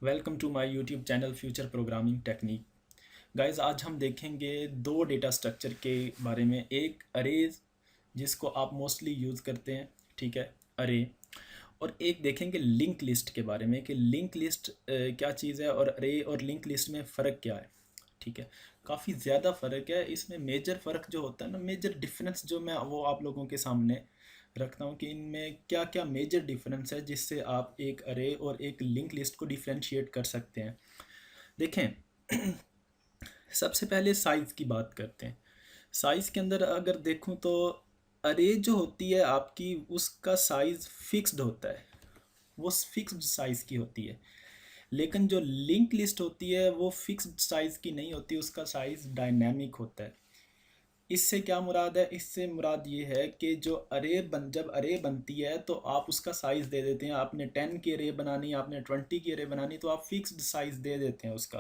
Welcome to my YouTube channel future programming technique. Guys, आज हम देखेंगे दो डेटा स्ट्रक्चर के बारे में। एक अरेज, जिसको आप मोस्टली यूज़ करते हैं, ठीक है, अरे। और एक देखेंगे लिंक लिस्ट के बारे में कि लिंक लिस्ट क्या चीज़ है और अरे और लिंक लिस्ट में फ़र्क क्या है। ठीक है, काफ़ी ज़्यादा फ़र्क है इसमें। मेजर फ़र्क जो होता है ना, मेजर डिफरेंस जो मैं वो आप लोगों के सामने रखता हूँ कि इनमें क्या क्या मेजर डिफरेंस है जिससे आप एक अरे और एक लिंक लिस्ट को डिफ्रेंशिएट कर सकते हैं। देखें, सबसे पहले साइज़ की बात करते हैं। साइज़ के अंदर अगर देखूँ तो अरे जो होती है आपकी, उसका साइज़ फिक्स्ड होता है, वो फिक्स्ड साइज़ की होती है। लेकिन जो लिंक लिस्ट होती है वो फिक्स्ड साइज़ की नहीं होती, उसका साइज़ डायनामिक होता है। इससे क्या मुराद है? इससे मुराद ये है कि जो जब अरे बनती है तो आप उसका साइज़ दे देते हैं। आपने 10 की अरे बनानी, आपने 20 की अरे बनानी, तो आप फिक्स्ड साइज़ दे देते हैं उसका,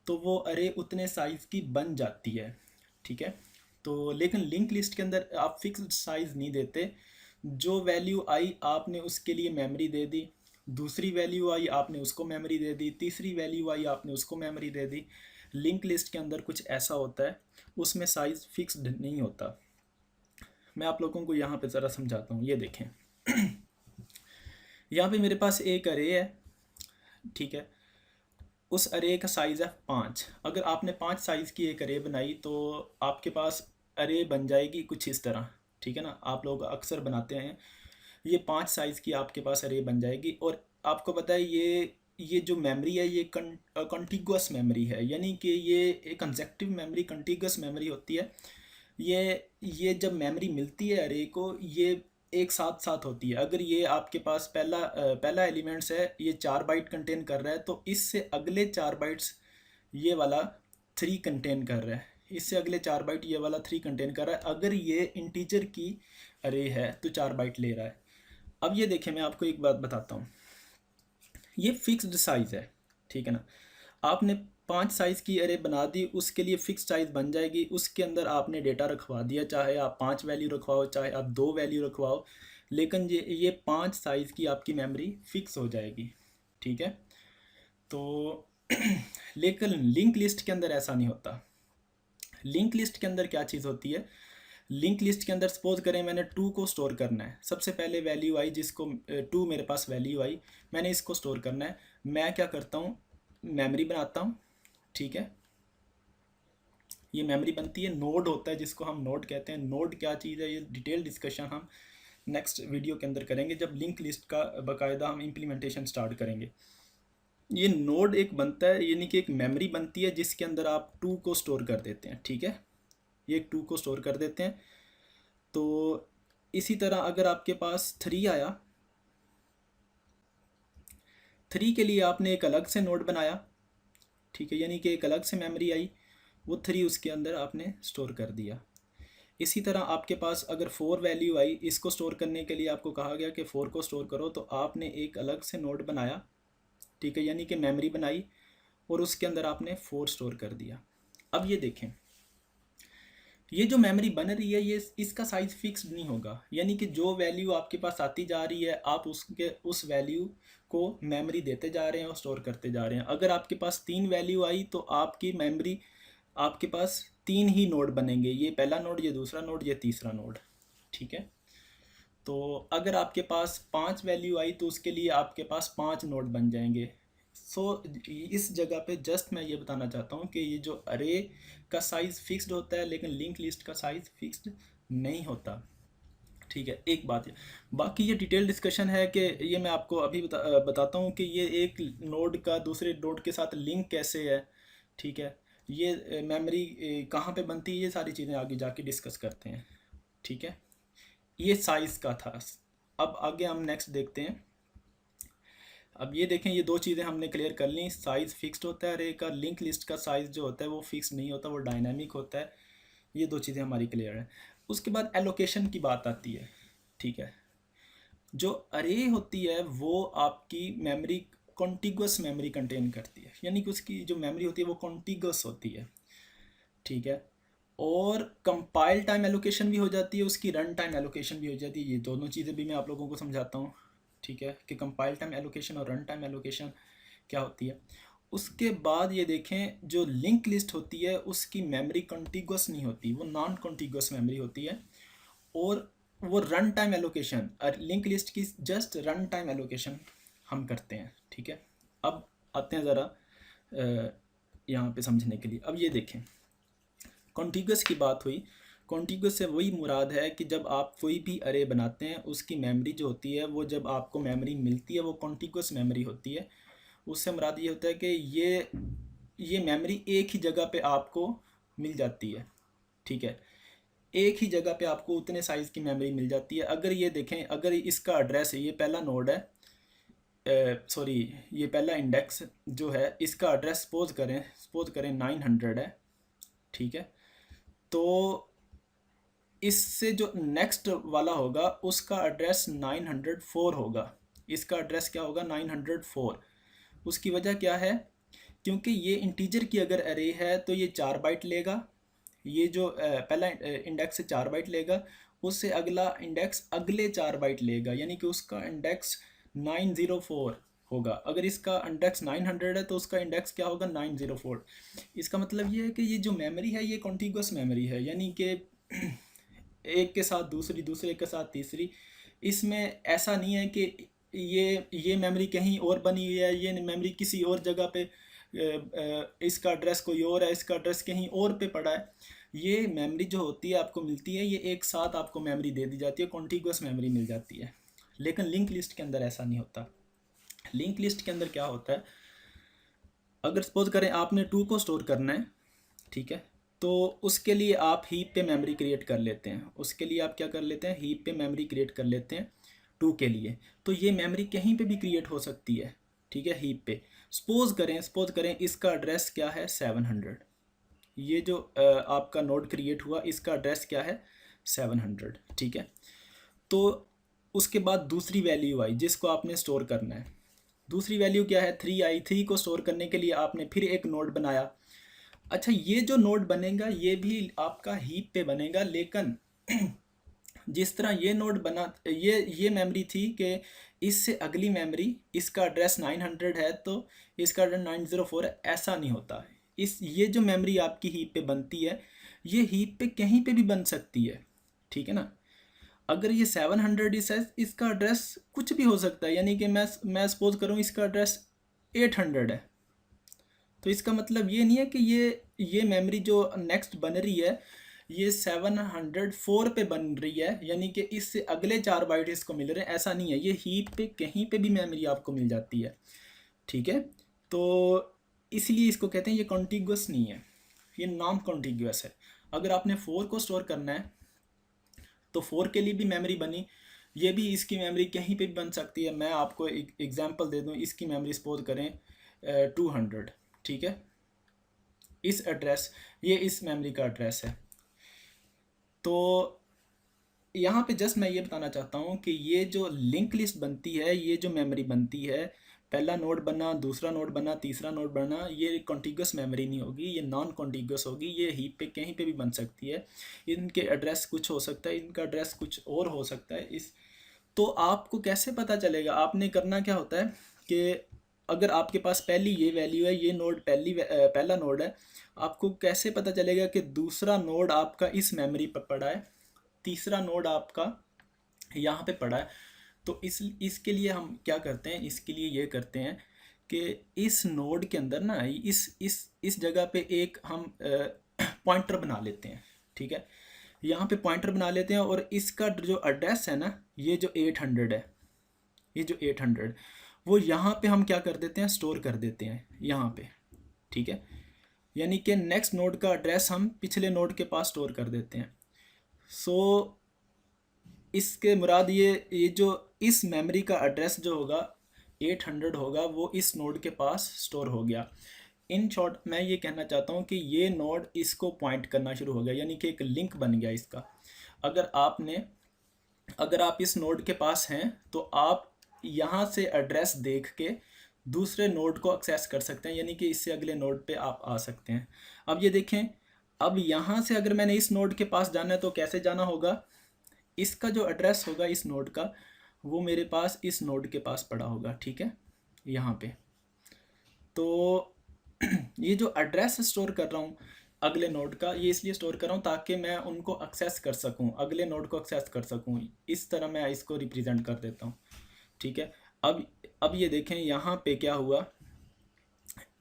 तो वो अरे उतने साइज़ की बन जाती है। ठीक है, तो लेकिन लिंक लिस्ट के अंदर आप फिक्स्ड साइज़ नहीं देते। जो वैल्यू आई आपने उसके लिए मेमोरी दे दी, दूसरी वैल्यू आई आपने उसको मेमोरी दे दी, तीसरी वैल्यू आई आपने उसको मेमोरी दे दी। लिंक लिस्ट के अंदर कुछ ऐसा होता है, उसमें साइज़ फिक्स्ड नहीं होता। मैं आप लोगों को यहाँ पे ज़रा समझाता हूँ। ये देखें, यहाँ पे मेरे पास एक अरे है, ठीक है। उस अरे का साइज़ है 5। अगर आपने 5 साइज़ की एक अरे बनाई तो आपके पास अरे बन जाएगी कुछ इस तरह। ठीक है ना, आप लोग अक्सर बनाते हैं। ये 5 साइज़ की आपके पास अरे बन जाएगी। और आपको पता है ये जो मेमोरी है ये कंटिगुअस मेमोरी है, यानी कि ये एक कंसेक्टिव मेमोरी, कंटिगुअस मेमोरी होती है। ये जब मेमोरी मिलती है अरे को, ये एक साथ साथ होती है। अगर ये आपके पास पहला एलिमेंट्स है, ये 4 बाइट कंटेन कर रहा है, तो इससे अगले 4 बाइट्स ये वाला 3 कंटेन कर रहा है, इससे अगले 4 बाइट ये वाला 3 कंटेन कर रहा है। अगर ये इंटीजर की अरे है तो 4 बाइट ले रहा है। अब ये देखें, मैं आपको एक बात बताता हूँ। ये फिक्स्ड साइज़ है, ठीक है ना। आपने 5 साइज़ की अरे बना दी, उसके लिए फिक्स साइज़ बन जाएगी। उसके अंदर आपने डेटा रखवा दिया, चाहे आप 5 वैल्यू रखवाओ, चाहे आप 2 वैल्यू रखवाओ, लेकिन ये 5 साइज़ की आपकी मेमोरी फिक्स हो जाएगी। ठीक है, तो लेकिन लिंक लिस्ट के अंदर ऐसा नहीं होता। लिंक लिस्ट के अंदर क्या चीज़ होती है? लिंक लिस्ट के अंदर सपोज करें मैंने 2 को स्टोर करना है। सबसे पहले वैल्यू आई, जिसको 2 मेरे पास वैल्यू आई, मैंने इसको स्टोर करना है। मैं क्या करता हूँ, मेमोरी बनाता हूँ। ठीक है, ये मेमोरी बनती है। नोड होता है जिसको हम नोड कहते हैं। नोड क्या चीज़ है, ये डिटेल डिस्कशन हम नेक्स्ट वीडियो के अंदर करेंगे, जब लिंक लिस्ट का बाकायदा हम इम्प्लीमेंटेशन स्टार्ट करेंगे। ये नोड एक बनता है, यानी कि एक मेमोरी बनती है जिसके अंदर आप 2 को स्टोर कर देते हैं। ठीक है, ये 2 को स्टोर कर देते हैं। तो इसी तरह अगर आपके पास 3 आया, 3 के लिए आपने एक अलग से नोड बनाया। ठीक है, यानी कि एक अलग से मेमोरी आई, वो 3 उसके अंदर आपने स्टोर कर दिया। इसी तरह आपके पास अगर 4 वैल्यू आई, इसको स्टोर करने के लिए आपको कहा गया कि 4 को स्टोर करो, तो आपने एक अलग से नोड बनाया। ठीक है, यानी कि मेमोरी बनाई और उसके अंदर आपने 4 स्टोर कर दिया। अब ये देखें, ये जो मेमोरी बन रही है, ये इसका साइज़ फिक्स्ड नहीं होगा, यानी कि जो वैल्यू आपके पास आती जा रही है आप उसके उस वैल्यू को मेमोरी देते जा रहे हैं और स्टोर करते जा रहे हैं। अगर आपके पास 3 वैल्यू आई तो आपकी मेमोरी, आपके पास 3 ही नोड बनेंगे, ये पहला नोड, ये दूसरा नोड, ये तीसरा नोड। ठीक है, तो अगर आपके पास 5 वैल्यू आई तो उसके लिए आपके पास 5 नोड बन जाएंगे। सो इस जगह पे जस्ट मैं ये बताना चाहता हूँ कि ये जो अरे का साइज़ फिक्स्ड होता है, लेकिन लिंक लिस्ट का साइज़ फिक्स्ड नहीं होता। ठीक है, एक बात है। बाकी ये डिटेल डिस्कशन है कि ये मैं आपको अभी बताता हूँ कि ये एक नोड का दूसरे नोड के साथ लिंक कैसे है। ठीक है, ये मेमोरी कहाँ पे बनती है, ये सारी चीज़ें आगे जाके डिस्कस करते हैं। ठीक है, ये साइज़ का था। अब आगे हम नेक्स्ट देखते हैं। अब ये देखें, ये दो चीज़ें हमने क्लियर कर ली। साइज़ फिक्स्ड होता है अरे का, लिंक लिस्ट का साइज़ जो होता है वो फिक्स नहीं होता, वो डायनामिक होता है। ये दो चीज़ें हमारी क्लियर हैं। उसके बाद एलोकेशन की बात आती है। ठीक है, जो अरे होती है वो आपकी मेमोरी, कॉन्टिगुअस मेमोरी कंटेन करती है, यानी कि उसकी जो मेमोरी होती है वो कॉन्टिगुअस होती है। ठीक है, और कंपाइल टाइम एलोकेशन भी हो जाती है, उसकी रन टाइम एलोकेशन भी हो जाती है। ये दोनों चीज़ें भी मैं आप लोगों को समझाता हूँ। ठीक है, कि कंपाइल टाइम एलोकेशन और रन टाइम एलोकेशन क्या होती है। उसके बाद ये देखें जो लिंक लिस्ट होती है उसकी मेमोरी कॉन्टिगुअस नहीं होती, वो नॉन कॉन्टिगुअस मेमोरी होती है। और वो run time allocation, link list की जस्ट रन टाइम एलोकेशन हम करते हैं, ठीक है। अब आते हैं ज़रा यहाँ पे समझने के लिए। अब ये देखें, कॉन्टिगुअस की बात हुई। कॉन्टिगुअस से वही मुराद है कि जब आप कोई भी अरे बनाते हैं उसकी मेमोरी जो होती है वो जब आपको मेमोरी मिलती है वो कॉन्टिगुअस मेमोरी होती है। उससे मुराद ये होता है कि ये मेमोरी एक ही जगह पे आपको मिल जाती है, ठीक है। एक ही जगह पे आपको उतने साइज़ की मेमोरी मिल जाती है। अगर ये देखें, अगर इसका एड्रेस है, ये पहला नोड है, सॉरी ये पहला इंडेक्स जो है, इसका एड्रेस सपोज करें 900 है, ठीक है। तो इससे जो नेक्स्ट वाला होगा उसका एड्रेस 904 होगा। इसका एड्रेस क्या होगा? 904। उसकी वजह क्या है? क्योंकि ये इंटीजर की अगर अरे है तो ये 4 बाइट लेगा। ये जो पहला इंडेक्स 4 बाइट लेगा, उससे अगला इंडेक्स अगले 4 बाइट लेगा, यानी कि उसका इंडेक्स 904 होगा। अगर इसका इंडेक्स 900 है तो उसका इंडेक्स क्या होगा? 904। इसका मतलब ये है कि ये जो मेमोरी है ये कॉन्टिगुअस मेमोरी है, यानी कि एक के साथ दूसरी, दूसरे के साथ तीसरी। इसमें ऐसा नहीं है कि ये मेमोरी कहीं और बनी हुई है, ये मेमोरी किसी और जगह पे, इसका एड्रेस कोई और है, इसका एड्रेस कहीं और पे पड़ा है। ये मेमोरी जो होती है आपको मिलती है, ये एक साथ आपको मेमोरी दे दी जाती है, कॉन्टिगुअस मेमोरी मिल जाती है। लेकिन लिंक लिस्ट के अंदर ऐसा नहीं होता। लिंक लिस्ट के अंदर क्या होता है, अगर सपोज करें आपने 2 को स्टोर करना है, ठीक है, तो उसके लिए आप हीप पे मेमोरी क्रिएट कर लेते हैं। उसके लिए आप क्या कर लेते हैं? हीप पे मेमोरी क्रिएट कर लेते हैं 2 के लिए। तो ये मेमोरी कहीं पे भी क्रिएट हो सकती है, ठीक है, हीप पे। सपोज करें इसका एड्रेस क्या है? 700। ये जो आपका नोड क्रिएट हुआ इसका एड्रेस क्या है? 700, ठीक है। तो उसके बाद दूसरी वैल्यू आई जिसको आपने स्टोर करना है। दूसरी वैल्यू क्या है? 3 आई। 3 को स्टोर करने के लिए आपने फिर एक नोड बनाया। अच्छा, ये जो नोड बनेगा ये भी आपका हीप पे बनेगा, लेकिन जिस तरह ये नोड बना, ये मेमोरी थी कि इससे अगली मेमोरी, इसका एड्रेस 900 है तो इसका एड्रेस 904 है, ऐसा नहीं होता। ये जो मेमोरी आपकी हीप पे बनती है ये हीप पे कहीं पे भी बन सकती है, ठीक है ना। अगर ये 700 है, इसका एड्रेस कुछ भी हो सकता है, यानी कि मैं सपोज करूँ इसका एड्रेस 800 है। तो इसका मतलब ये नहीं है कि ये मेमोरी जो नेक्स्ट बन रही है ये 704 पे बन रही है, यानी कि इससे अगले 4 बाइट इसको मिल रहे हैं, ऐसा नहीं है। ये हीप पे कहीं पे भी मेमोरी आपको मिल जाती है, ठीक है। तो इसलिए इसको कहते हैं ये कॉन्टिगुअस नहीं है, ये नॉन कॉन्टिगुअस है। अगर आपने 4 को स्टोर करना है तो 4 के लिए भी मेमोरी बनी, ये भी इसकी मेमोरी कहीं पे भी बन सकती है। मैं आपको एक एग्जांपल दे दूं, इसकी मेमोरी सपोज करें 200, ठीक है। इस एड्रेस, ये इस मेमोरी का एड्रेस है। तो यहाँ पे जस्ट मैं ये बताना चाहता हूँ कि ये जो लिंक लिस्ट बनती है, ये जो मेमोरी बनती है, पहला नोड बना, दूसरा नोड बना, तीसरा नोड बना, ये कॉन्टिगुअस मेमोरी नहीं होगी, ये नॉन कॉन्टिगुअस होगी। ये हीप पे कहीं पे भी बन सकती है। इनके एड्रेस कुछ हो सकता है, इनका एड्रेस कुछ और हो सकता है। तो आपको कैसे पता चलेगा? आपने करना क्या होता है कि अगर आपके पास पहली ये वैल्यू है, ये नोड पहला नोड है, आपको कैसे पता चलेगा कि दूसरा नोड आपका इस मेमोरी पर पड़ा है, तीसरा नोड आपका यहाँ पे पड़ा है। तो इसके लिए हम क्या करते हैं? इसके लिए ये करते हैं कि इस नोड के अंदर ना इस जगह पे एक हम पॉइंटर बना लेते हैं, ठीक है। यहाँ पे पॉइंटर बना लेते हैं और इसका जो एड्रेस है ना, ये जो 800 है, ये जो 800, वो यहाँ पे हम क्या कर देते हैं? स्टोर कर देते हैं यहाँ पे, ठीक है। यानी कि नेक्स्ट नोड का एड्रेस हम पिछले नोड के पास स्टोर कर देते हैं। सो इसके मुराद ये जो इस मेमोरी का एड्रेस जो होगा 800 होगा, वो इस नोड के पास स्टोर हो गया। इन शॉर्ट मैं ये कहना चाहता हूँ कि ये नोड इसको पॉइंट करना शुरू हो गया, यानी कि एक लिंक बन गया इसका। अगर आप इस नोड के पास हैं तो आप यहाँ से एड्रेस देख के दूसरे नोड को एक्सेस कर सकते हैं, यानी कि इससे अगले नोड पे आप आ सकते हैं। अब ये देखें, अब यहाँ से अगर मैंने इस नोड के पास जाना है तो कैसे जाना होगा? इसका जो एड्रेस होगा इस नोड का, वो मेरे पास इस नोड के पास पड़ा होगा, ठीक है, यहाँ पे। तो ये जो एड्रेस स्टोर कर रहा हूँ अगले नोड का, ये इसलिए स्टोर कर रहा हूँ ताकि मैं उनको एक्सेस कर सकूँ, अगले नोड को एक्सेस कर सकूँ। इस तरह मैं इसको रिप्रेजेंट कर देता हूँ। ठीक है। अब ये देखें यहाँ पे क्या हुआ,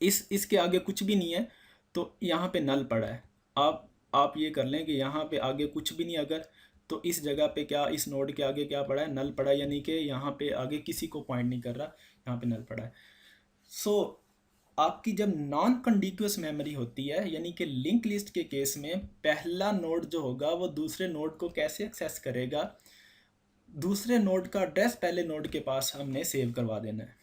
इसके आगे कुछ भी नहीं है तो यहाँ पे नल पड़ा है। आप ये कर लें कि यहाँ पे आगे कुछ भी नहीं, अगर तो इस जगह पे क्या, इस नोड के आगे क्या पड़ा है, नल पड़ा है, यानी कि यहाँ पे आगे किसी को पॉइंट नहीं कर रहा, यहाँ पे नल पड़ा है। सो आपकी जब नॉन कंटिग्यूअस मेमोरी होती है, यानी कि लिंक लिस्ट के केस में पहला नोड जो होगा वो दूसरे नोड को कैसे एक्सेस करेगा, दूसरे नोड का एड्रेस पहले नोड के पास हमने सेव करवा देना है।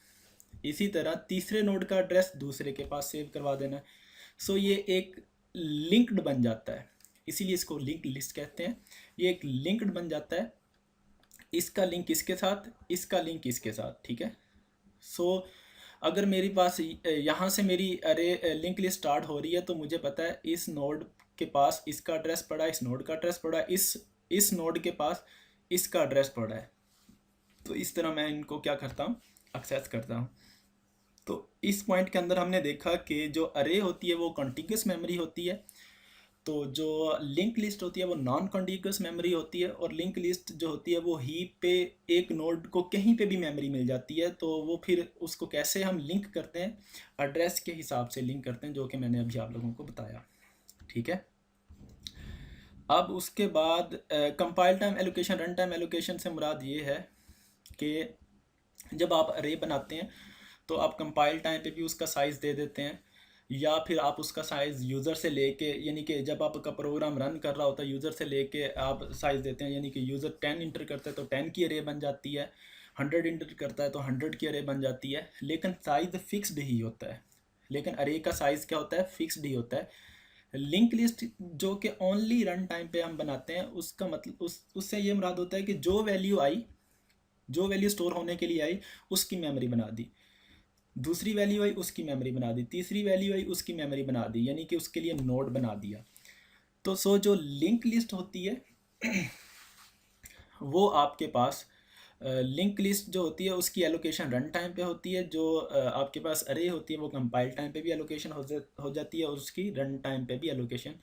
इसी तरह तीसरे नोड का एड्रेस दूसरे के पास सेव करवा देना है। सो ये एक लिंक्ड बन जाता है, इसीलिए इसको लिंक लिस्ट कहते हैं। ये एक लिंक्ड बन जाता है, इसका लिंक इसके साथ, इसका लिंक इसके साथ। ठीक है। सो अगर मेरे पास यहाँ से मेरी अरे लिंक लिस्ट स्टार्ट हो रही है तो मुझे पता है इस नोड के पास इसका एड्रेस पड़ा है, इस नोड का एड्रेस पड़ा है, इस नोड के पास इसका एड्रेस पड़ा है। तो इस तरह मैं इनको क्या करता हूँ, एक्सेस करता हूँ। तो इस पॉइंट के अंदर हमने देखा कि जो अरे होती है वो कॉन्टिग्यूस मेमोरी होती है, तो जो लिंक लिस्ट होती है वो नॉन कॉन्टिग्यूस मेमोरी होती है, और लिंक लिस्ट जो होती है वो हीप पे एक नोड को कहीं पे भी मेमोरी मिल जाती है। तो वो फिर उसको कैसे हम लिंक करते हैं, एड्रेस के हिसाब से लिंक करते हैं, जो कि मैंने अभी आप लोगों को बताया। ठीक है। अब उसके बाद compile time allocation, run time allocation से मुराद ये है कि जब आप अरे बनाते हैं तो आप कंपाइल टाइम पे भी उसका साइज़ दे देते हैं, या फिर आप उसका साइज़ यूज़र से लेके, यानी कि जब आपका प्रोग्राम रन कर रहा होता है यूज़र से लेके आप साइज़ देते हैं, यानी कि यूज़र 10 इंटर करता है तो 10 की अरे बन जाती है, 100 इंटर करता है तो 100 की अरे बन जाती है। लेकिन साइज़ फिक्स्ड ही होता है, लेकिन अरे का साइज़ क्या होता है, फिक्स्ड ही होता है। लिंक लिस्ट जो कि ओनली रन टाइम पे हम बनाते हैं, उसका मतलब उससे ये मुराद होता है कि जो वैल्यू आई, जो वैल्यू स्टोर होने के लिए आई उसकी मेमोरी बना दी, दूसरी वैल्यू आई उसकी मेमोरी बना दी, तीसरी वैल्यू आई उसकी मेमोरी बना दी, यानी कि उसके लिए नोड बना दिया। तो सो जो लिंक लिस्ट होती है वो आपके पास लिंक लिस्ट जो होती है उसकी एलोकेशन रन टाइम पे होती है, जो आपके पास अरे होती है वो कंपाइल टाइम पे भी एलोकेशन हो जाती है, और उसकी रन टाइम पे भी एलोकेशन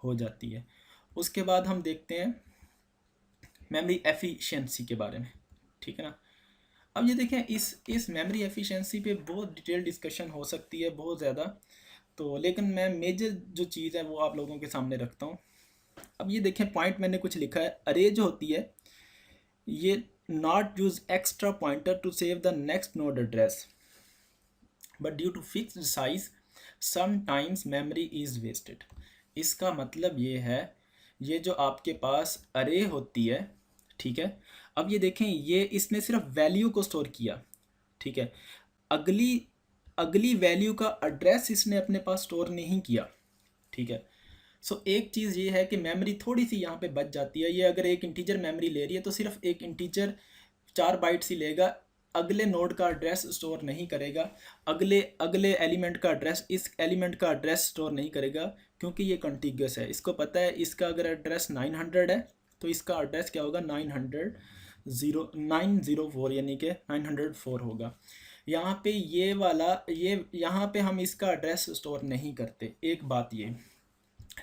हो जाती है। उसके बाद हम देखते हैं मेमोरी एफिशिएंसी के बारे में। ठीक है ना। अब ये देखें, इस मेमोरी एफिशिएंसी पे बहुत डिटेल डिस्कशन हो सकती है, बहुत ज़्यादा। तो लेकिन मैं मेजर जो चीज़ है वो आप लोगों के सामने रखता हूँ। अब ये देखें, पॉइंट मैंने कुछ लिखा है, अरे जो होती है ये not use extra pointer to save the next node address but due to fixed size sometimes memory is wasted. इसका मतलब ये है, ये जो आपके पास अरे होती है, ठीक है, अब ये देखें, ये इसने सिर्फ वैल्यू को स्टोर किया। ठीक है। अगली अगली वैल्यू का एड्रेस इसने अपने पास स्टोर नहीं किया। ठीक है। सो एक चीज़ ये है कि मेमोरी थोड़ी सी यहाँ पे बच जाती है। ये अगर एक इंटीजर मेमोरी ले रही है तो सिर्फ एक इंटीजर 4 बाइट्स ही लेगा, अगले नोड का एड्रेस स्टोर नहीं करेगा, अगले अगले एलिमेंट का एड्रेस, इस एलिमेंट का एड्रेस स्टोर नहीं करेगा, क्योंकि ये कॉन्टिग्यूस है। इसको पता है इसका अगर एड्रेस 900 है तो इसका एड्रेस क्या होगा, 904, यानी कि 904 होगा। यहाँ पे ये वाला, ये यहाँ पे हम इसका एड्रेस स्टोर नहीं करते। एक बात ये,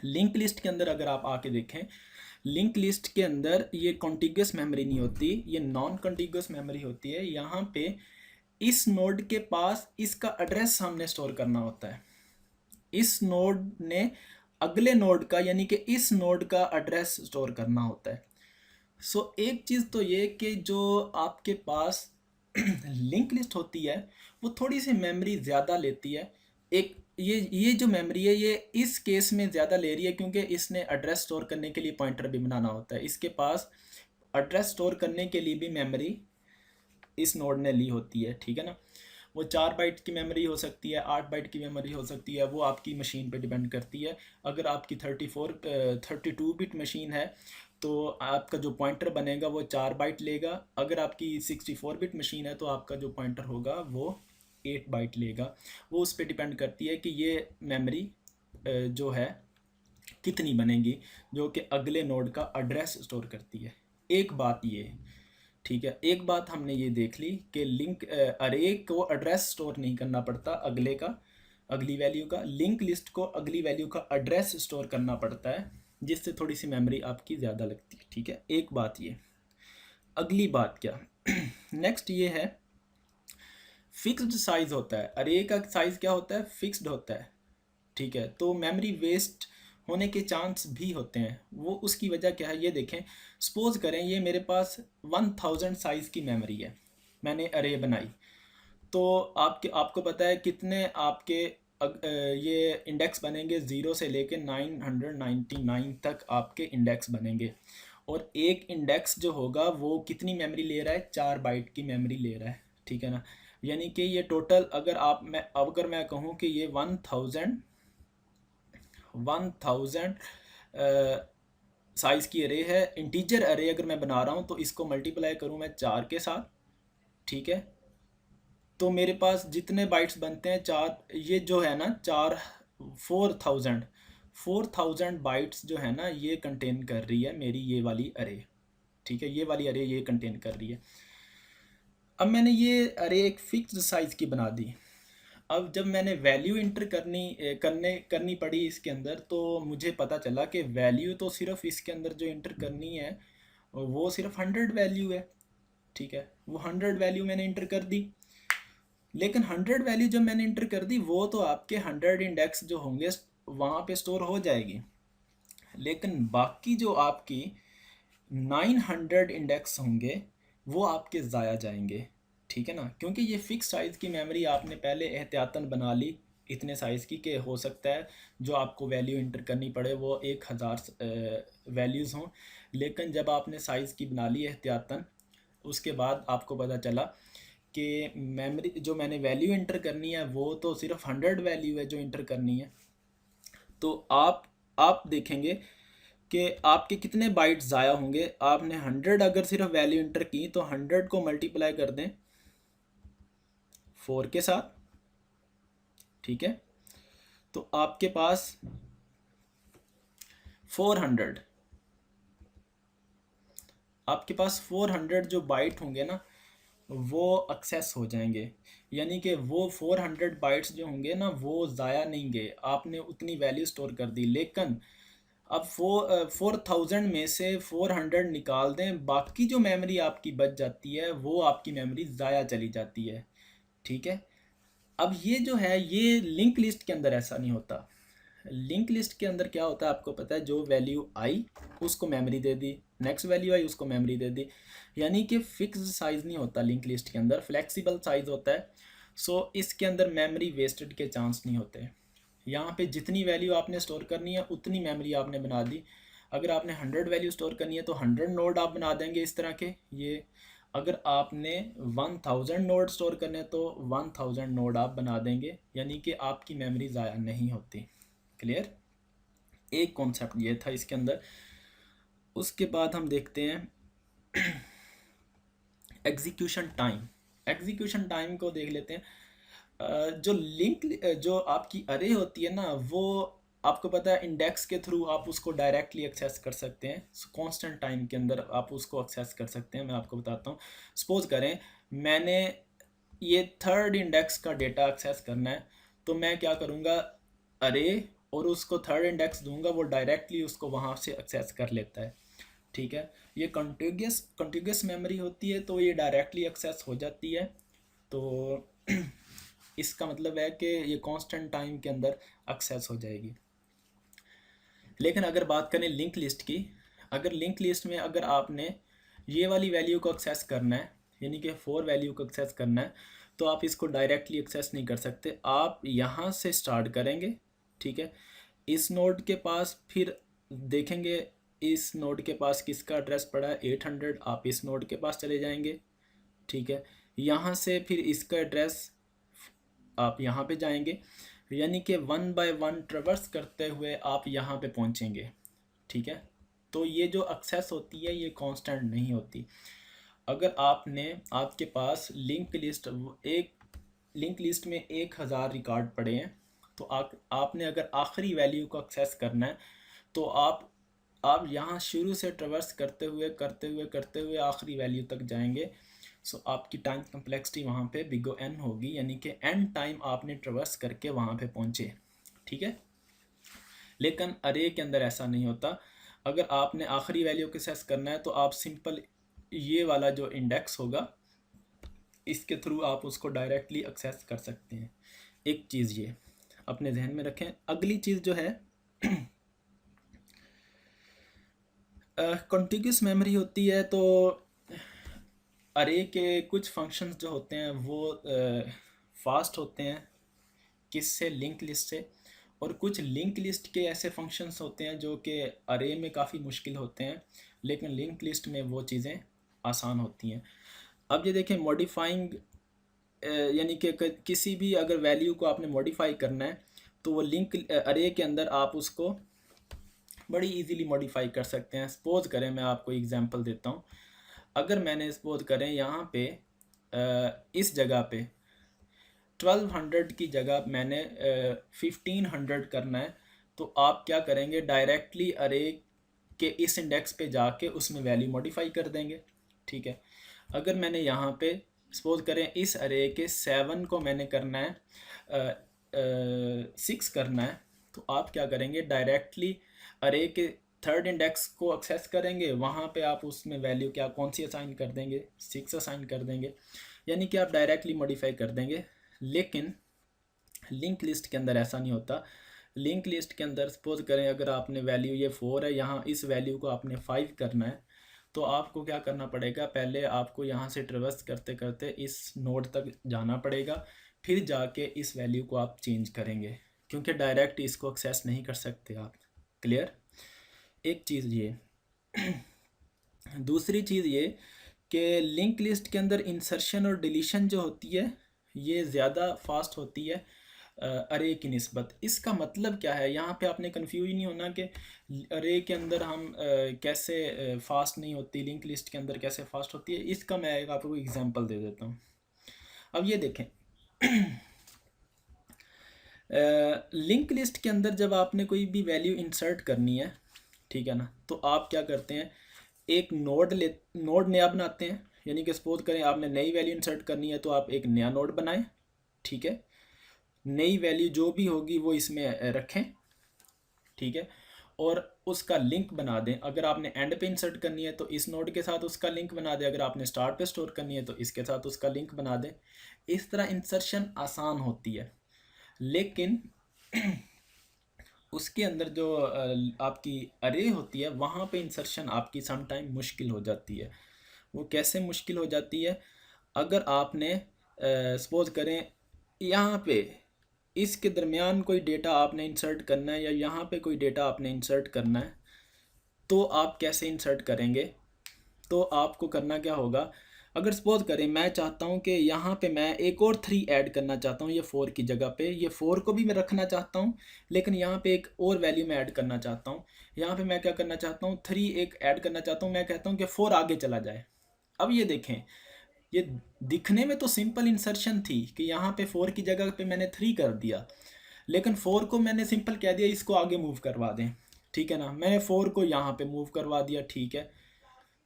लिंक लिस्ट के अंदर अगर आप आके देखें, लिंक लिस्ट के अंदर ये कॉन्टिग्यूस मेमोरी नहीं होती, ये नॉन कॉन्टिग्यूस मेमोरी होती है। यहाँ पे इस नोड के पास इसका एड्रेस हमने स्टोर करना होता है, इस नोड ने अगले नोड का, यानी कि इस नोड का एड्रेस स्टोर करना होता है। सो एक चीज़ तो ये कि जो आपके पास लिंक लिस्ट होती है वो थोड़ी सी मेमोरी ज़्यादा लेती है। एक ये जो मेमोरी है ये इस केस में ज़्यादा ले रही है क्योंकि इसने एड्रेस स्टोर करने के लिए पॉइंटर भी बनाना होता है। इसके पास एड्रेस स्टोर करने के लिए भी मेमोरी इस नोड ने ली होती है। ठीक है ना। वो 4 बाइट की मेमोरी हो सकती है, 8 बाइट की मेमोरी हो सकती है, वो आपकी मशीन पे डिपेंड करती है। अगर आपकी 32 बिट मशीन है तो आपका जो पॉइंटर बनेगा वो 4 बाइट लेगा। अगर आपकी 64 बिट मशीन है तो आपका जो पॉइंटर होगा वो 8 बाइट लेगा। वो उस पर डिपेंड करती है कि ये मेमोरी जो है कितनी बनेगी, जो कि अगले नोड का एड्रेस स्टोर करती है। एक बात ये, ठीक है, एक बात हमने ये देख ली कि लिंक अरे को एड्रेस स्टोर नहीं करना पड़ता अगले का, अगली वैल्यू का। लिंक लिस्ट को अगली वैल्यू का एड्रेस स्टोर करना पड़ता है, जिससे थोड़ी सी मेमोरी आपकी ज़्यादा लगती है। ठीक है, एक बात ये। अगली बात क्या नेक्स्ट ये है, फिक्स्ड साइज होता है अरे का। साइज क्या होता है? फिक्स्ड होता है। ठीक है, तो मेमोरी वेस्ट होने के चांस भी होते हैं। वो उसकी वजह क्या है ये देखें। सपोज करें ये मेरे पास 1000 साइज़ की मेमोरी है, मैंने अरे बनाई। तो आपको पता है कितने आपके ये इंडेक्स बनेंगे? 0 से लेके 999 तक आपके इंडेक्स बनेंगे। और एक इंडेक्स जो होगा वो कितनी मेमोरी ले रहा है? 4 बाइट की मेमोरी ले रहा है। ठीक है ना, यानी कि ये टोटल अगर मैं कहूँ कि ये 1000 साइज़ की अरे है, इंटीजर अरे अगर मैं बना रहा हूँ, तो इसको मल्टीप्लाई करूँ मैं 4 के साथ। ठीक है, तो मेरे पास जितने बाइट्स बनते हैं 4, ये जो है ना 4000 बाइट्स जो है ना, ये कंटेन कर रही है मेरी ये वाली अरे। ठीक है, ये वाली अरे ये कंटेन कर रही है। अब मैंने ये अरे एक फिक्स्ड साइज़ की बना दी। अब जब मैंने वैल्यू इंटर करनी पड़ी इसके अंदर, तो मुझे पता चला कि वैल्यू तो सिर्फ इसके अंदर जो इंटर करनी है वो सिर्फ 100 वैल्यू है। ठीक है, वो 100 वैल्यू मैंने इंटर कर दी। लेकिन 100 वैल्यू जब मैंने इंटर कर दी, वो तो आपके 100 इंडेक्स जो होंगे वहाँ पे स्टोर हो जाएगी। लेकिन बाकी जो आपकी 900 इंडेक्स होंगे वो आपके ज़ाया जाएंगे। ठीक है ना, क्योंकि ये फिक्स साइज़ की मेमोरी आपने पहले एहतियातन बना ली इतने साइज़ की, कि हो सकता है जो आपको वैल्यू इंटर करनी पड़े वो 1000 वैल्यूज़ हों। लेकिन जब आपने साइज़ की बना ली एहतियातन, उसके बाद आपको पता चला कि मेमोरी जो मैंने वैल्यू इंटर करनी है वो तो सिर्फ 100 वैल्यू है जो इंटर करनी है। तो आप देखेंगे कि आपके कितने बाइट ज़ाया होंगे। आपने 100 अगर सिर्फ वैल्यू इंटर की, तो 100 को मल्टीप्लाई कर दें 4 के साथ। ठीक है, तो आपके पास 400 जो बाइट होंगे ना, वो एक्सेस हो जाएंगे। यानी कि वो 400 बाइट्स जो होंगे ना, वो ज़ाया नहीं गए, आपने उतनी वैल्यू स्टोर कर दी। लेकिन अब 4000 में से 400 निकाल दें, बाकी जो मेमोरी आपकी बच जाती है वो आपकी मेमोरी ज़ाया चली जाती है। ठीक है, अब ये जो है ये लिंक लिस्ट के अंदर ऐसा नहीं होता। लिंक लिस्ट के अंदर क्या होता है आपको पता है? जो वैल्यू आई उसको मेमोरी दे दी, नेक्स्ट वैल्यू आई उसको मेमोरी दे दी। यानी कि फिक्स्ड साइज़ नहीं होता लिंक लिस्ट के अंदर, फ्लेक्सिबल साइज़ होता है। सो इसके अंदर मेमोरी वेस्टेड के चांस नहीं होते। यहाँ पे जितनी वैल्यू आपने स्टोर करनी है उतनी मेमोरी आपने बना दी। अगर आपने 100 वैल्यू स्टोर करनी है तो 100 नोड आप बना देंगे इस तरह के ये। अगर आपने 1000 नोड स्टोर करने हैं तो 1000 नोड आप बना देंगे, यानी कि आपकी मेमोरी ज़ाया नहीं होती। क्लियर? एक कॉन्सेप्ट ये था इसके अंदर। उसके बाद हम देखते हैं एग्जीक्यूशन टाइम को देख लेते हैं। जो आपकी अरे होती है ना, वो आपको पता है इंडेक्स के थ्रू आप उसको डायरेक्टली एक्सेस कर सकते हैं। कांस्टेंट टाइम के अंदर आप उसको एक्सेस कर सकते हैं। मैं आपको बताता हूँ। सपोज करें मैंने ये 3rd इंडेक्स का डेटा एक्सेस करना है, तो मैं क्या करूँगा, अरे और उसको 3rd इंडेक्स दूंगा, वो डायरेक्टली उसको वहाँ से एक्सेस कर लेता है। ठीक है, ये कंटिग्यूस मेमोरी होती है, तो ये डायरेक्टली एक्सेस हो जाती है। तो इसका मतलब है कि ये कांस्टेंट टाइम के अंदर एक्सेस हो जाएगी। लेकिन अगर बात करें लिंक लिस्ट की, अगर लिंक लिस्ट में अगर आपने ये वाली वैल्यू को एक्सेस करना है, यानी कि 4 वैल्यू को एक्सेस करना है, तो आप इसको डायरेक्टली एक्सेस नहीं कर सकते। आप यहाँ से स्टार्ट करेंगे। ठीक है, इस नोड के पास फिर देखेंगे इस नोड के पास किसका एड्रेस पड़ा है 800, आप इस नोड के पास चले जाएंगे। ठीक है, यहाँ से फिर इसका एड्रेस आप यहाँ पे जाएंगे, यानी कि 1 बाय 1 ट्रेवर्स करते हुए आप यहाँ पे पहुँचेंगे। ठीक है, तो ये जो एक्सेस होती है ये कांस्टेंट नहीं होती। अगर आपके पास लिंक लिस्ट में 1000 रिकॉर्ड पड़े हैं, तो आपने अगर आखिरी वैल्यू को एक्सेस करना है, तो आप आप यहाँ शुरू से ट्रवर्स करते हुए आखिरी वैल्यू तक जाएंगे। सो आपकी टाइम कम्प्लेक्सिटी वहाँ पे बिग O n होगी, यानी कि एन टाइम आपने ट्रवर्स करके वहाँ पे पहुँचे। ठीक है, लेकिन अरे के अंदर ऐसा नहीं होता। अगर आपने आखिरी वैल्यू को एक्सेस करना है तो आप सिंपल ये वाला जो इंडेक्स होगा इसके थ्रू आप उसको डायरेक्टली एक्सेस कर सकते हैं। एक चीज़ ये अपने जहन में रखें। अगली चीज़ जो है कॉन्टिग्यूस मेमोरी होती है। तो अरे के कुछ फंक्शंस जो होते हैं वो फास्ट होते हैं, किससे? लिंक लिस्ट से। और कुछ लिंक लिस्ट के ऐसे फंक्शंस होते हैं जो कि अरे में काफ़ी मुश्किल होते हैं, लेकिन लिंक लिस्ट में वो चीज़ें आसान होती हैं। अब ये देखें, मॉडिफाइंग यानी कि किसी भी अगर वैल्यू को आपने मॉडिफाई करना है तो वो लिंक अरे के अंदर आप उसको बड़ी इजीली मॉडिफाई कर सकते हैं। सपोज करें, मैं आपको एग्जांपल देता हूँ। अगर मैंने सपोज करें यहाँ पे इस जगह पे 1200 की जगह मैंने 1500 करना है, तो आप क्या करेंगे? डायरेक्टली अरे के इस इंडेक्स पे जाके उसमें वैल्यू मॉडिफाई कर देंगे। ठीक है, अगर मैंने यहाँ पे सपोज करें इस अरे के 7 को मैंने करना है 6 करना है, तो आप क्या करेंगे? डायरेक्टली अरे के थर्ड इंडेक्स को एक्सेस करेंगे, वहाँ पे आप उसमें वैल्यू क्या कौन सी असाइन कर देंगे? 6 असाइन कर देंगे, यानी कि आप डायरेक्टली मॉडिफाई कर देंगे। लेकिन लिंक लिस्ट के अंदर ऐसा नहीं होता। लिंक लिस्ट के अंदर सपोज करें अगर आपने वैल्यू ये 4 है, यहाँ इस वैल्यू को आपने 5 करना है, तो आपको क्या करना पड़ेगा? पहले आपको यहाँ से ट्रेवर्स करते करते इस नोड तक जाना पड़ेगा, फिर जाके इस वैल्यू को आप चेंज करेंगे, क्योंकि डायरेक्ट इसको एक्सेस नहीं कर सकते आप। क्लियर? एक चीज़ ये दूसरी चीज़ ये कि लिंक लिस्ट के अंदर इंसर्शन और डिलीशन जो होती है ये ज़्यादा फास्ट होती है अरे की निस्बत। इसका मतलब क्या है? यहाँ पे आपने कंफ्यूज नहीं होना कि अरे के अंदर हम कैसे फास्ट नहीं होती, लिंक लिस्ट के अंदर कैसे फास्ट होती है। इसका मैं एक आपको एग्जांपल दे देता हूँ। अब ये देखें लिंक लिस्ट के अंदर जब आपने कोई भी वैल्यू इंसर्ट करनी है, ठीक है ना, तो आप क्या करते हैं? एक नोड नया बनाते हैं। यानी कि सपोज करें आपने नई वैल्यू इंसर्ट करनी है, तो आप एक नया नोड बनाएं। ठीक है, नई वैल्यू जो भी होगी वो इसमें रखें। ठीक है, और उसका लिंक बना दें। अगर आपने एंड पे इंसर्ट करनी है तो इस नोड के साथ उसका लिंक बना दें, अगर आपने स्टार्ट पे स्टोर करनी है तो इसके साथ उसका लिंक बना दें। इस तरह इंसर्शन आसान होती है, लेकिन उसके अंदर जो आपकी अरे होती है वहाँ पे इंसर्शन आपकी सम टाइम मुश्किल हो जाती है। वो कैसे मुश्किल हो जाती है? अगर आपने सपोज करें यहाँ पे इसके दरमियान कोई डेटा आपने इंसर्ट करना है, या यहाँ पे कोई डेटा आपने इंसर्ट करना है, तो आप कैसे इंसर्ट करेंगे? तो आपको करना क्या होगा? अगर सपोज करें मैं चाहता हूँ कि यहाँ पे मैं एक और 3 ऐड करना चाहता हूँ, ये 4 की जगह पे, ये 4 को भी मैं रखना चाहता हूँ, लेकिन यहाँ पे एक और वैल्यू मैं ऐड करना चाहता हूँ। यहाँ पे मैं क्या करना चाहता हूँ? 3 एक ऐड करना चाहता हूँ। मैं कहता हूँ कि 4 आगे चला जाए। अब ये देखें, ये दिखने में तो सिंपल इंसर्शन थी कि यहाँ पे 4 की जगह पे मैंने 3 कर दिया, लेकिन 4 को मैंने सिंपल कह दिया इसको आगे मूव करवा दें। ठीक है ना, मैंने 4 को यहाँ पे मूव करवा दिया। ठीक है,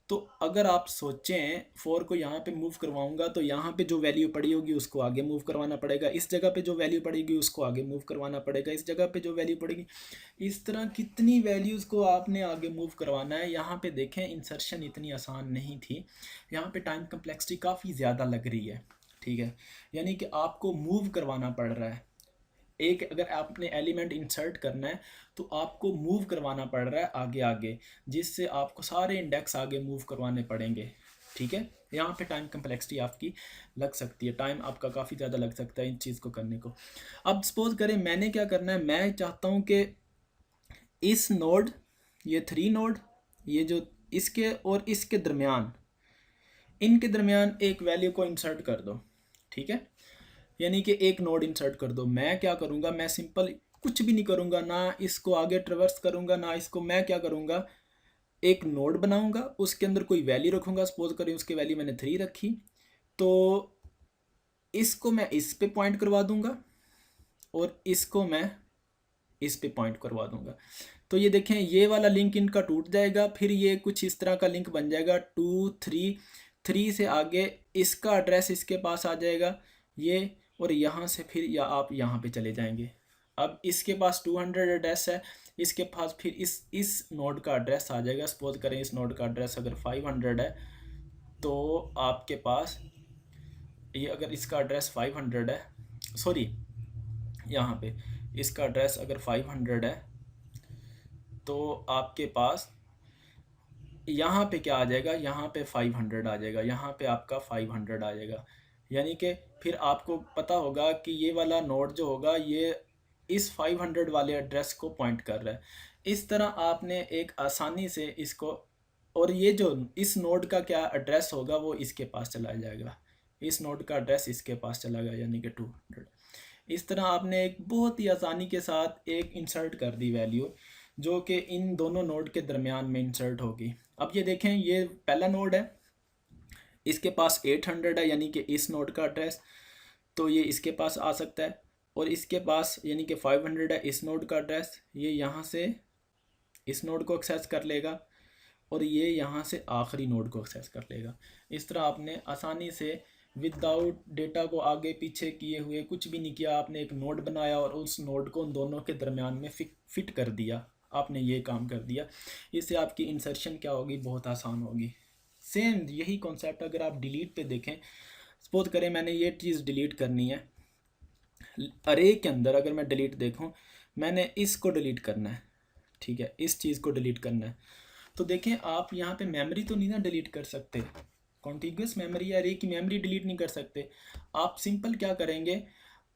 तो अगर आप सोचें 4 को यहाँ पे मूव करवाऊंगा तो यहाँ पे जो वैल्यू पड़ी होगी उसको आगे मूव करवाना पड़ेगा, इस जगह पे जो वैल्यू पड़ेगी उसको आगे मूव करवाना पड़ेगा, इस जगह पे जो वैल्यू पड़ेगी। इस तरह कितनी वैल्यूज़ को आपने आगे मूव करवाना है। यहाँ पे देखें इंसर्शन इतनी आसान नहीं थी, यहाँ पे टाइम कम्प्लेक्सिटी काफ़ी ज़्यादा लग रही है। ठीक है, यानी कि आपको मूव करवाना पड़ रहा है। एक अगर आपने एलिमेंट इंसर्ट करना है तो आपको मूव करवाना पड़ रहा है आगे आगे, जिससे आपको सारे इंडेक्स आगे मूव करवाने पड़ेंगे। ठीक है, यहाँ पे टाइम कम्प्लेक्सिटी आपकी लग सकती है, टाइम आपका काफ़ी ज़्यादा लग सकता है इन चीज़ को करने को। अब सपोज करें मैंने क्या करना है, मैं चाहता हूँ कि इस नोड, ये 3 नोड, ये जो इसके और इसके दरमियान, इनके दरमियान एक वैल्यू को इंसर्ट कर दो। ठीक है, यानी कि एक नोड इंसर्ट कर दो। मैं क्या करूँगा? मैं सिंपल कुछ भी नहीं करूँगा, ना इसको आगे ट्रेवर्स करूँगा ना इसको। मैं क्या करूँगा? एक नोड बनाऊँगा, उसके अंदर कोई वैल्यू रखूँगा। सपोज करें उसकी वैल्यू मैंने 3 रखी, तो इसको मैं इस पे पॉइंट करवा दूँगा और इसको मैं इस पे पॉइंट करवा दूंगा। तो ये देखें, ये वाला लिंक इनका टूट जाएगा, फिर ये कुछ इस तरह का लिंक बन जाएगा 2 3 3 से आगे इसका एड्रेस इसके पास आ जाएगा ये, और यहाँ से फिर या आप यहाँ पे चले जाएंगे। अब इसके पास 200 एड्रेस है, इसके पास फिर इस नोड का एड्रेस आ जाएगा। सपोज करें इस नोड का एड्रेस अगर 500 है, तो आपके पास ये अगर इसका एड्रेस 500 है, सॉरी यहाँ पे इसका एड्रेस अगर 500 है, तो आपके पास यहाँ पे क्या आ जाएगा, यहाँ पे 500 आ जाएगा, यहाँ पे आपका 500 आ जाएगा। यानी कि फिर आपको पता होगा कि ये वाला नोड जो होगा ये इस 500 वाले एड्रेस को पॉइंट कर रहा है। इस तरह आपने एक आसानी से इसको, और ये जो इस नोड का क्या एड्रेस होगा वो इसके पास चला जाएगा, इस नोड का एड्रेस इसके पास चला गया यानी कि 200। इस तरह आपने एक बहुत ही आसानी के साथ एक इंसर्ट कर दी वैल्यू, जो कि इन दोनों नोड के दरमियान में इंसर्ट होगी। अब ये देखें, ये पहला नोड है, इसके पास 800 है यानी कि इस नोड का एड्रेस, तो ये इसके पास आ सकता है। और इसके पास यानी कि 500 है इस नोड का एड्रेस, ये यहाँ से इस नोड को एक्सेस कर लेगा, और ये यहाँ से आखिरी नोड को एक्सेस कर लेगा। इस तरह आपने आसानी से विदाउट डेटा को आगे पीछे किए हुए, कुछ भी नहीं किया, आपने एक नोड बनाया और उस नोड को उन दोनों के दरमियान में फिट कर दिया, आपने ये काम कर दिया। इससे आपकी इंसर्शन क्या होगी, बहुत आसान होगी। सेम यही कॉन्सेप्ट अगर आप डिलीट पे देखें, सपोज करें मैंने ये चीज़ डिलीट करनी है अरे के अंदर, अगर मैं डिलीट देखूं, मैंने इसको डिलीट करना है, ठीक है, इस चीज़ को डिलीट करना है। तो देखें आप यहाँ पे मेमोरी तो नहीं ना डिलीट कर सकते, कॉन्टिग्यूस मेमोरी या अरे की मेमोरी डिलीट नहीं कर सकते। आप सिंपल क्या करेंगे,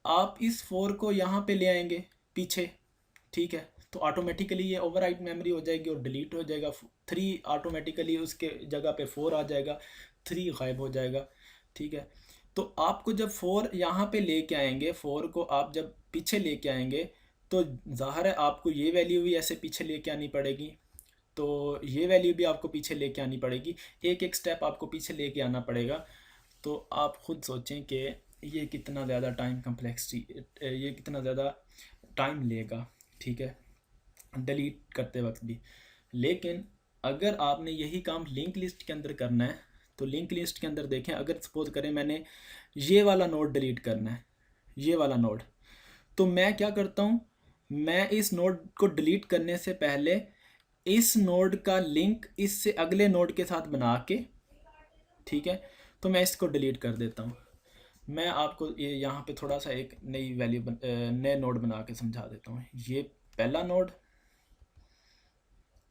आप इस 4 को यहाँ पे ले आएंगे पीछे, ठीक है, तो ऑटोमेटिकली ये ओवरराइट मेमोरी हो जाएगी और डिलीट हो जाएगा। 3 ऑटोमेटिकली उसके जगह पे 4 आ जाएगा, 3 गायब हो जाएगा, ठीक है। तो आपको जब 4 यहाँ पे लेके आएंगे, 4 को आप जब पीछे लेके आएंगे, तो ज़ाहिर है आपको ये वैल्यू भी ऐसे पीछे लेके आनी पड़ेगी, तो ये वैल्यू भी आपको पीछे लेके आनी पड़ेगी, एक एक स्टेप आपको पीछे लेके आना पड़ेगा। तो आप खुद सोचें कि ये कितना ज़्यादा टाइम कम्प्लेक्सिटी, ये कितना ज़्यादा टाइम लेगा, ठीक है, डिलीट करते वक्त भी। लेकिन अगर आपने यही काम लिंक लिस्ट के अंदर करना है, तो लिंक लिस्ट के अंदर देखें, अगर सपोज करें मैंने ये वाला नोड डिलीट करना है, ये वाला नोड, तो मैं क्या करता हूँ, मैं इस नोड को डिलीट करने से पहले इस नोड का लिंक इससे अगले नोड के साथ बना के, ठीक है, तो मैं इसको डिलीट कर देता हूँ। मैं आपको ये यहाँ पे थोड़ा सा एक नई वैल्यू नए नोड बना के समझा देता हूँ। ये पहला नोड,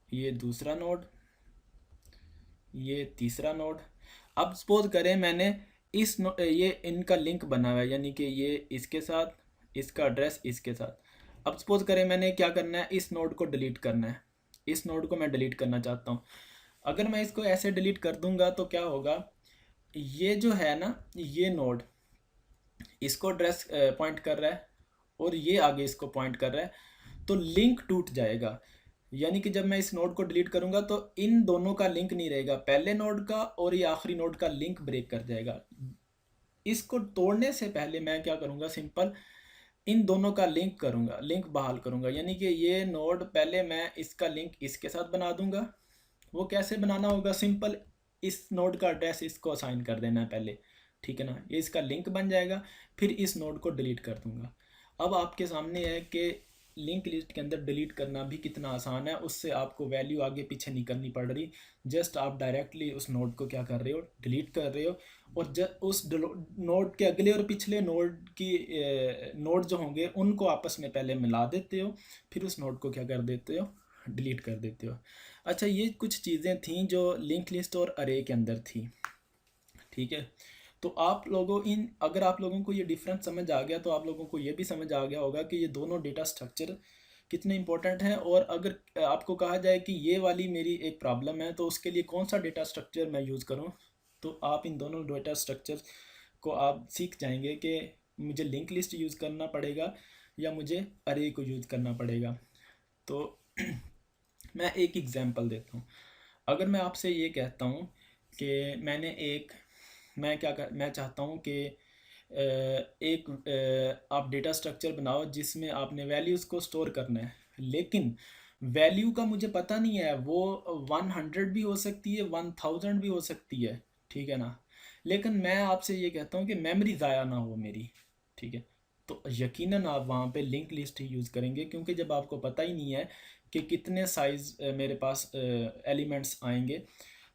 ये दूसरा नोड, ये तीसरा नोड। अब सपोज करें मैंने ये इनका लिंक बना हुआ है, यानी कि ये इसके साथ, इसका एड्रेस इसके साथ। अब सपोज करें मैंने क्या करना है, इस नोड को डिलीट करना है, इस नोड को मैं डिलीट करना चाहता हूँ। अगर मैं इसको ऐसे डिलीट कर दूंगा तो क्या होगा, ये जो है ना, ये नोड इसको एड्रेस पॉइंट कर रहा है और ये आगे इसको पॉइंट कर रहा है, तो लिंक टूट जाएगा। यानी कि जब मैं इस नोड को डिलीट करूंगा तो इन दोनों का लिंक नहीं रहेगा, पहले नोड का और ये आखिरी नोड का लिंक ब्रेक कर जाएगा। इसको तोड़ने से पहले मैं क्या करूंगा, सिंपल इन दोनों का लिंक करूंगा, लिंक बहाल करूंगा। यानी कि ये नोड पहले मैं इसका लिंक इसके साथ बना दूंगा। वो कैसे बनाना होगा, सिंपल इस नोड का एड्रेस इसको असाइन कर देना है पहले, ठीक है ना, ये इसका लिंक बन जाएगा। फिर इस नोड को डिलीट कर दूंगा। अब आपके सामने है कि लिंक लिस्ट के अंदर डिलीट करना भी कितना आसान है, उससे आपको वैल्यू आगे पीछे नहीं करनी पड़ रही। जस्ट आप डायरेक्टली उस नोड को क्या कर रहे हो, डिलीट कर रहे हो, और उस नोड के अगले और पिछले नोड जो होंगे उनको आपस में पहले मिला देते हो, फिर उस नोड को क्या कर देते हो, डिलीट कर देते हो। अच्छा, ये कुछ चीज़ें थीं जो लिंक लिस्ट और अरे के अंदर थी, ठीक है। तो आप लोगों अगर आप लोगों को ये डिफरेंस समझ आ गया, तो आप लोगों को ये भी समझ आ गया होगा कि ये दोनों डेटा स्ट्रक्चर कितने इंपॉर्टेंट हैं। और अगर आपको कहा जाए कि ये वाली मेरी एक प्रॉब्लम है, तो उसके लिए कौन सा डेटा स्ट्रक्चर मैं यूज़ करूँ, तो आप इन दोनों डेटा स्ट्रक्चर को आप सीख जाएंगे कि मुझे लिंक लिस्ट यूज़ करना पड़ेगा या मुझे अरे को यूज़ करना पड़ेगा। तो मैं एक एग्जांपल देता हूँ। अगर मैं आपसे ये कहता हूँ कि मैं चाहता हूँ कि आप डेटा स्ट्रक्चर बनाओ जिसमें आपने वैल्यूज़ को स्टोर करना है, लेकिन वैल्यू का मुझे पता नहीं है, वो 100 भी हो सकती है, 1000 भी हो सकती है, ठीक है ना। लेकिन मैं आपसे ये कहता हूँ कि मेमोरी ज़ाया ना हो मेरी, ठीक है। तो यकीनन आप वहाँ पे लिंक लिस्ट ही यूज़ करेंगे, क्योंकि जब आपको पता ही नहीं है कि कितने साइज़ मेरे पास एलिमेंट्स आएंगे,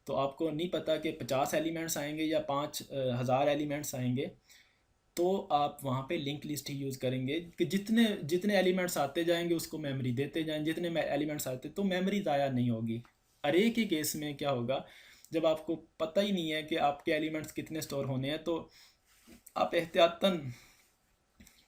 तो आपको नहीं पता कि 50 एलिमेंट्स आएंगे या 5000 एलिमेंट्स आएंगे, तो आप वहाँ पे लिंक लिस्ट ही यूज़ करेंगे कि जितने जितने एलिमेंट्स आते जाएंगे उसको मेमोरी देते जाएं, जितने एलिमेंट्स आते तो मेमोरी ज़ाया नहीं होगी। अरे के केस में क्या होगा, जब आपको पता ही नहीं है कि आपके एलिमेंट्स कितने स्टोर होने हैं, तो आप एहतियातन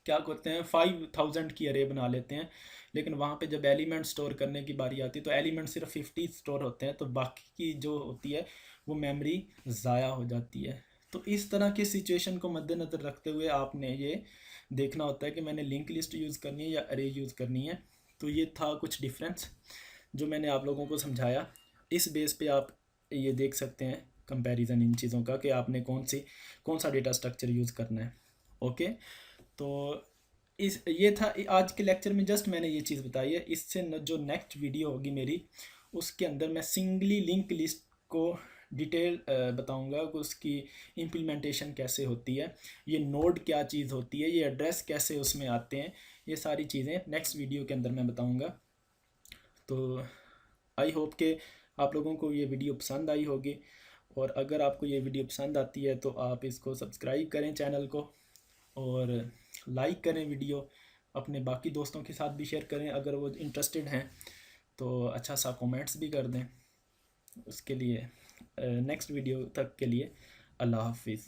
क्या करते हैं 5000 की अरे बना लेते हैं, लेकिन वहाँ पे जब एलिमेंट स्टोर करने की बारी आती है तो एलिमेंट सिर्फ 50 स्टोर होते हैं, तो बाकी की जो होती है वो मेमोरी ज़ाया हो जाती है। तो इस तरह की सिचुएशन को मद्देनज़र रखते हुए आपने ये देखना होता है कि मैंने लिंक लिस्ट यूज़ करनी है या अरे यूज़ करनी है। तो ये था कुछ डिफरेंस जो मैंने आप लोगों को समझाया। इस बेस पे आप ये देख सकते हैं कंपैरिजन इन चीज़ों का कि आपने कौन सा डेटा स्ट्रक्चर यूज़ करना है। ओके, तो इस ये था आज के लेक्चर में, जस्ट मैंने ये चीज़ बताई है। इससे जो नेक्स्ट वीडियो होगी मेरी, उसके अंदर मैं सिंगली लिंक लिस्ट को डिटेल बताऊंगा कि उसकी इम्प्लीमेंटेशन कैसे होती है, ये नोड क्या चीज़ होती है, ये एड्रेस कैसे उसमें आते हैं, ये सारी चीज़ें नेक्स्ट वीडियो के अंदर मैं बताऊंगा। तो आई होप कि आप लोगों को ये वीडियो पसंद आई होगी, और अगर आपको ये वीडियो पसंद आती है तो आप इसको सब्सक्राइब करें चैनल को, और लाइक करें वीडियो, अपने बाकी दोस्तों के साथ भी शेयर करें अगर वो इंटरेस्टेड हैं, तो अच्छा सा कमेंट्स भी कर दें। उसके लिए नेक्स्ट वीडियो तक के लिए अल्लाह हाफिज़।